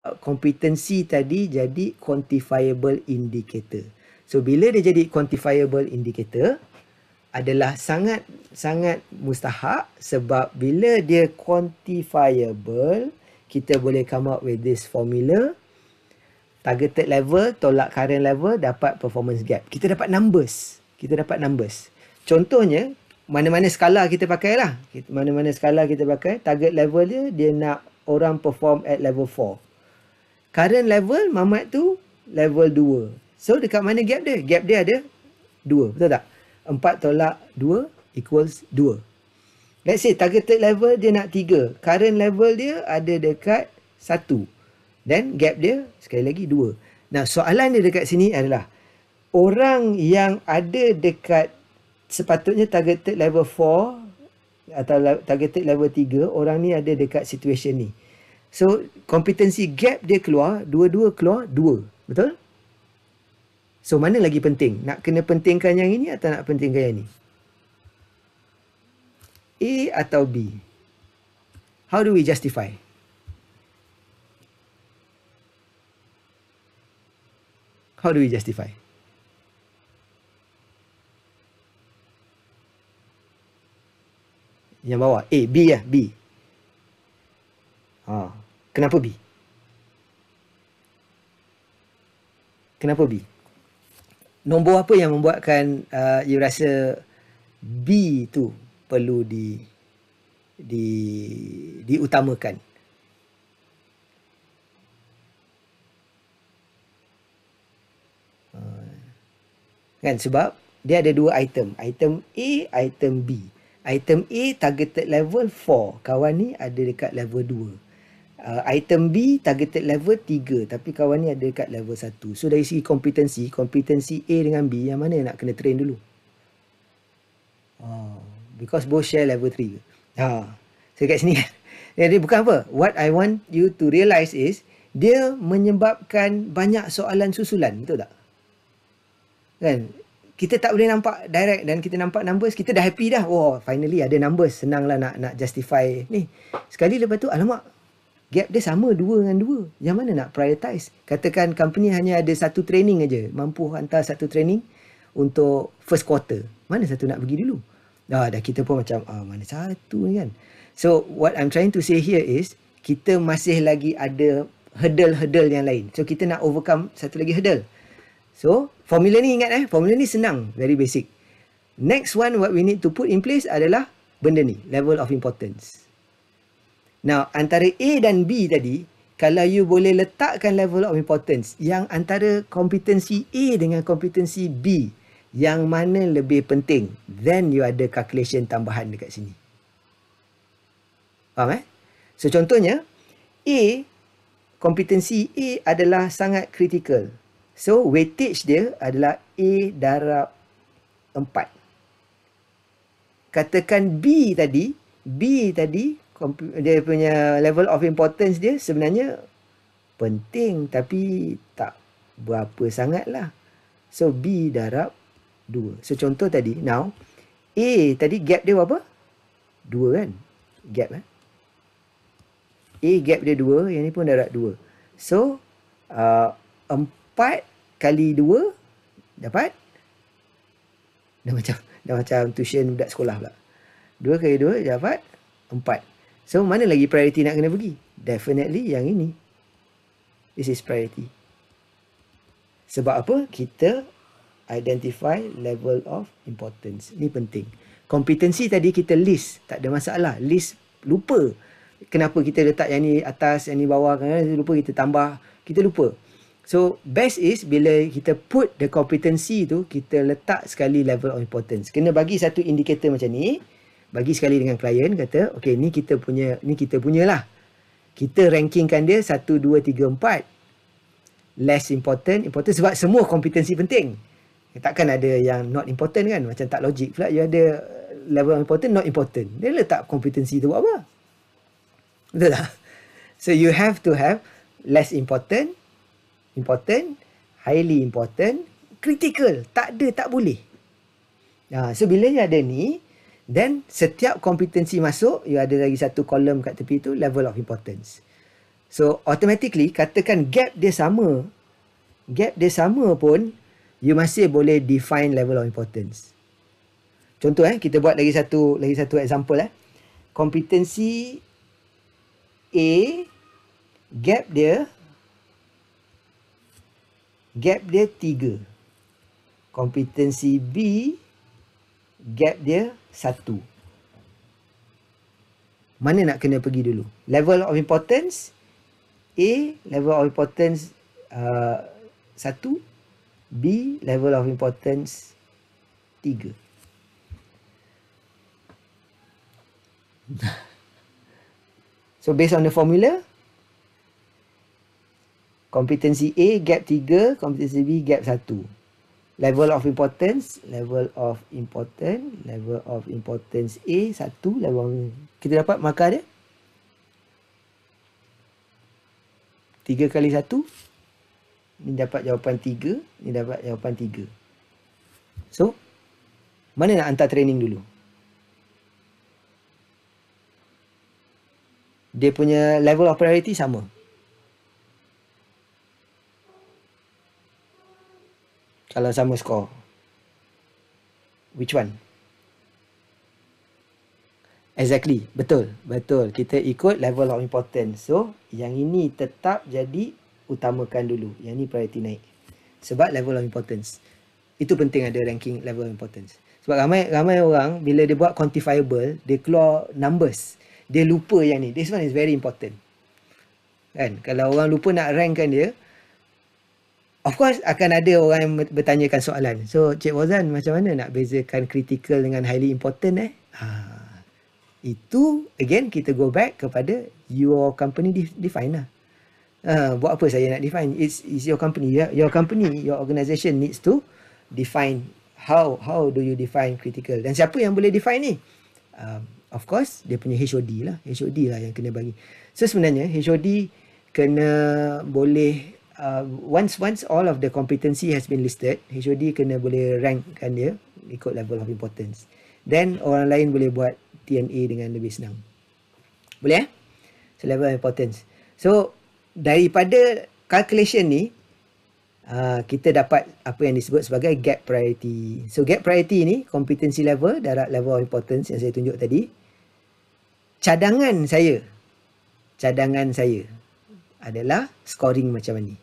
kompetensi tadi jadi quantifiable indicator. So bila dia jadi quantifiable indicator adalah sangat mustahak, sebab bila dia quantifiable, kita boleh come up with this formula. Targeted level tolak current level dapat performance gap. Kita dapat numbers. Contohnya, mana-mana skala kita pakai lah. Mana-mana skala kita pakai, target level dia nak orang perform at level 4. Current level Mamat tu level 2. So dekat mana gap dia? Gap dia ada 2. Betul tak? 4 tolak 2 equals 2. Let's say targeted level dia nak 3. Current level dia ada dekat 1. Dan gap dia sekali lagi 2. Nah, soalan dia dekat sini adalah orang yang ada dekat sepatutnya targeted level 4 atau targeted level 3, orang ni ada dekat situation ni. So, competency gap dia keluar, dua-dua keluar 2. Betul? So, mana lagi penting? Nak kena pentingkan yang ini atau nak pentingkan yang ini? A atau B? How do we justify? How do we justify? Yang bawah. A, B lah. B. Kenapa B? Kenapa B? Nombor apa yang membuatkan you rasa B tu perlu diutamakan? Kan, sebab dia ada 2 item. Item A, item B. Item A targeted level 4. Kawan ni ada dekat level 2. Item B targeted level 3. Tapi kawan ni ada dekat level 1. So dari segi kompetensi A dengan B, yang mana nak kena train dulu? Because both share level 3. So kat sini kan. Jadi bukan apa. What I want you to realise is, dia menyebabkan banyak soalan susulan. Betul tak? Kan? Kita tak boleh nampak direct dan kita nampak numbers, kita dah happy dah. Oh, finally ada numbers. Senanglah nak justify ni. Sekali lepas tu, alamak, gap dia sama 2 dengan 2. Yang mana nak prioritize? Katakan company hanya ada 1 training aja, mampu hantar 1 training untuk first quarter. Mana satu nak pergi dulu? Dah kita pun macam, mana satu ni kan? So, what I'm trying to say here is, kita masih lagi ada hurdle-hurdle yang lain. So, kita nak overcome satu lagi hurdle. So, formula ni ingat formula ni senang, very basic. Next one, what we need to put in place adalah benda ni, level of importance. Now, antara A dan B tadi, kalau you boleh letakkan level of importance, yang antara kompetensi A dengan kompetensi B, yang mana lebih penting, then you ada calculation tambahan dekat sini. Faham So, contohnya, kompetensi A adalah sangat critical. So, weightage dia adalah A darab 4. Katakan B tadi, dia punya level of importance dia sebenarnya penting, tapi tak berapa sangat lah. So, B darab 2. So, contoh tadi, now, A tadi gap dia berapa? 2 kan? Gap A gap dia 2, yang ni pun darab 2. So, 4 kali 2 dapat, dah macam tuition budak sekolah pula. 2 kali 2 dapat 4. So, mana lagi priority nak kena pergi? Definitely yang ini. This is priority. Sebab apa? Kita identify level of importance. Ni penting. Kompetensi tadi kita list, tak ada masalah. List lupa. Kenapa kita letak yang ni atas, yang ni bawah, kan? Lupa kita tambah, kita lupa. So, best is bila kita put the competency tu, kita letak sekali level of importance. Kena bagi satu indikator macam ni. Bagi sekali dengan klien, kata, okay, ni kita punya lah. Kita rankingkan dia 1, 2, 3, 4. Less important sebab semua kompetensi penting. Takkan ada yang not important kan? Macam tak logik pula. You ada level of important, not important. Dia letak kompetensi tu buat apa? Betul tak? So, you have to have less important, highly important, critical. Tak ada, tak boleh. So, bila you ada ni, then setiap kompetensi masuk, you ada lagi satu kolom kat tepi tu, level of importance. So automatically katakan gap dia sama pun, you masih boleh define level of importance. Contoh kita buat lagi satu example Kompetensi A, gap dia 3. Kompetensi B, gap dia 1. Mana nak kena pergi dulu? Level of importance A, level of importance 1. B, level of importance 3. So based on the formula, kompetensi A gap 3, kompetensi B gap 1. Level of importance A 1, kita dapat markah dia 3 kali 1, ni dapat jawapan 3, ni dapat jawapan 3. So mana nak hantar training dulu? Dia punya level of priority sama. Kalau sama skor, which one? Exactly, betul. Kita ikut level of importance. So yang ini tetap jadi utamakan dulu. Yang ni priority naik. Sebab level of importance. Itu penting ada ranking level of importance. Sebab ramai orang bila dia buat quantifiable, dia keluar numbers. Dia lupa yang ni. This one is very important. Kan? Kalau orang lupa nak rankkan dia, of course akan ada orang yang bertanyakan soalan. So Cik Wazan, macam mana nak bezakan critical dengan highly important Itu again kita go back kepada your company define lah. Buat apa saya nak define? It's your company. Your company, your organisation needs to define how do you define critical. Dan siapa yang boleh define ni? Of course, dia punya HOD lah. HOD lah yang kena bagi. So sebenarnya HOD kena boleh once all of the competency has been listed, HOD kena boleh rankkan dia ikut level of importance. Then orang lain boleh buat TNA dengan lebih senang. Boleh So level of importance. So daripada calculation ni kita dapat apa yang disebut sebagai gap priority. So gap priority ni kompetensi level darab level of importance yang saya tunjuk tadi. Cadangan saya adalah scoring macam ni.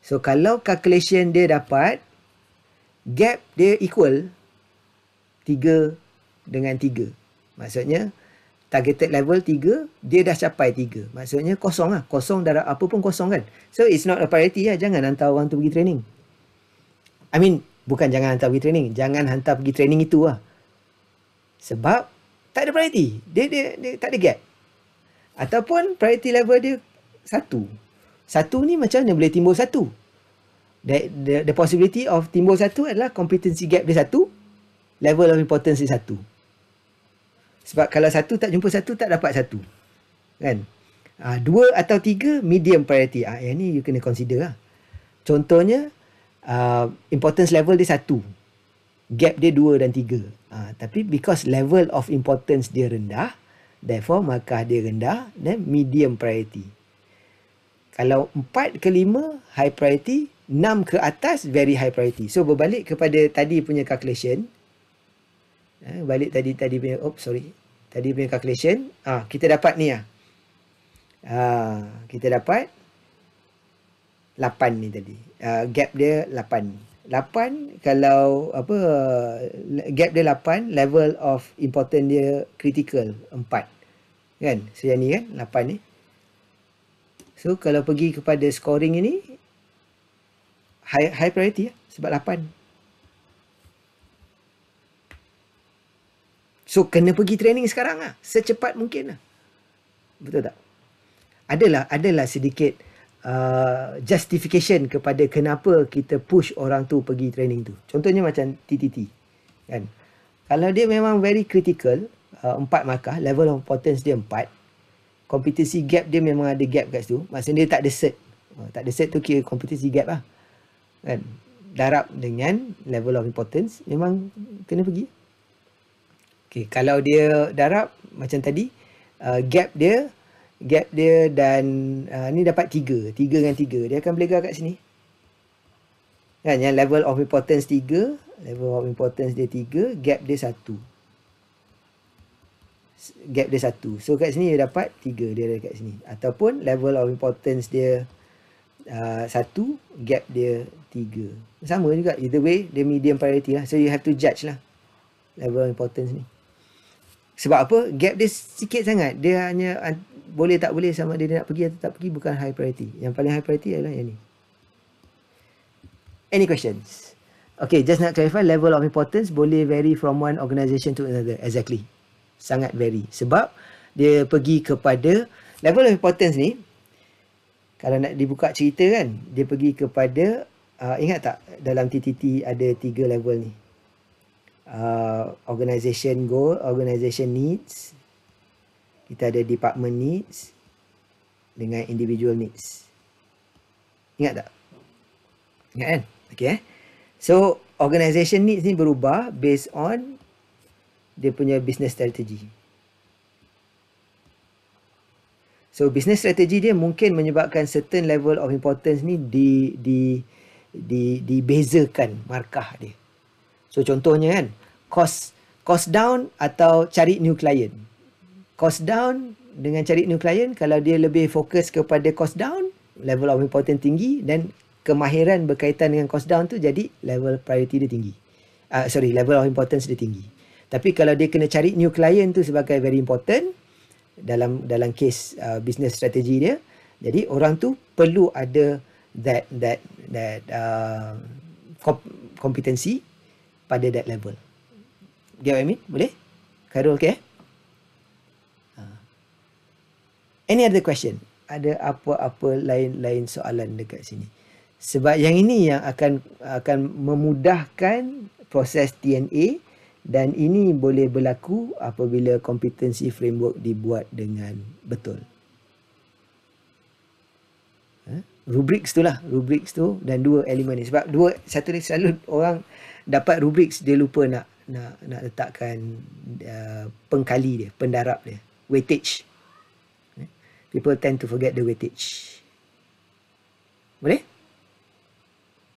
So kalau calculation dia dapat gap dia equal 3 dengan 3. Maksudnya targeted level 3, dia dah capai 3. Maksudnya kosong lah. Kosong darab apa pun kosong kan. So it's not a priority lah. Jangan hantar orang tu pergi training. I mean, bukan jangan hantar pergi training. Jangan hantar pergi training itu lah. Sebab tak ada priority. Dia tak ada gap. Ataupun priority level dia 1. 1 ni macam mana boleh timbul 1? The possibility of timbul 1 adalah competency gap dia 1, level of importance dia 1. Sebab kalau 1 tak jumpa 1, tak dapat 1. Kan? 2 atau 3 medium priority. Yang ni you kena consider lah. Contohnya, importance level dia 1. Gap dia 2 dan 3. Tapi because level of importance dia rendah, therefore markah dia rendah dan medium priority. Kalau 4 ke 5 high priority, 6 ke atas very high priority. So berbalik kepada tadi punya calculation. Balik tadi punya tadi punya calculation. Kita dapat ni kita dapat 8 ni tadi. Gap dia 8. 8 kalau gap dia 8, level of important dia critical 4. Kan? So yang ni kan 8 ni. So kalau pergi kepada scoring ini high priority sebab 8. So kena pergi training sekarang secepat mungkin Betul tak? Adalah sedikit justification kepada kenapa kita push orang tu pergi training tu. Contohnya macam TTT kan. Kalau dia memang very critical, 4 markah, level of importance dia 4, competency gap dia memang ada gap kat situ, maksudnya dia tak ada cert. Tak ada cert tu kira competency gap lah kan. Darab dengan level of importance memang kena pergi. Okay, kalau dia darab macam tadi, gap dia gap dia, dan ni dapat 3 dengan 3, dia akan belajar kat sini kan, yang level of importance 3, level of importance dia 3, gap dia 1, so kat sini dia dapat 3, dia ada kat sini. Ataupun level of importance dia 1, gap dia 3, sama juga, either way dia medium priority lah. So you have to judge lah level of importance ni. Sebab apa? Gap dia sikit sangat, dia hanya boleh tak boleh, sama dia nak pergi atau tak pergi, bukan high priority. Yang paling high priority adalah yang ni. Any questions? Okay, just nak clarify, level of importance boleh vary from one organisation to another. Exactly. Sangat vary. Sebab dia pergi kepada level of importance ni, kalau nak dibuka cerita kan, dia pergi kepada, ingat tak dalam TTT ada 3 level ni. Organisation goal, organisation needs, kita ada department needs dengan individual needs. Ingat tak? Ingat kan? Okay. So organisation needs ni berubah based on dia punya business strategy. So business strategy dia mungkin menyebabkan certain level of importance ni dibezakan markah dia. So contohnya kan, cost down atau cari new client. Cost down dengan cari new client, kalau dia lebih fokus kepada cost down, level of importance tinggi, dan kemahiran berkaitan dengan cost down tu jadi level priority dia tinggi. Level of importance dia tinggi. Tapi kalau dia kena cari new client tu sebagai very important dalam case business strategy dia, jadi orang tu perlu ada that kompetensi pada that level. Get what I mean? Boleh? Khairul, okay? Any other question? Ada apa-apa lain soalan dekat sini? Sebab yang ini yang akan memudahkan proses TNA, dan ini boleh berlaku apabila competency framework dibuat dengan betul. Rubrics tu lah, rubrics tu dan 2 elemen ni. Sebab satu ni selalu orang dapat rubrics, dia lupa nak letakkan pengkali dia, pendarab dia, weightage. People tend to forget the weightage. Boleh?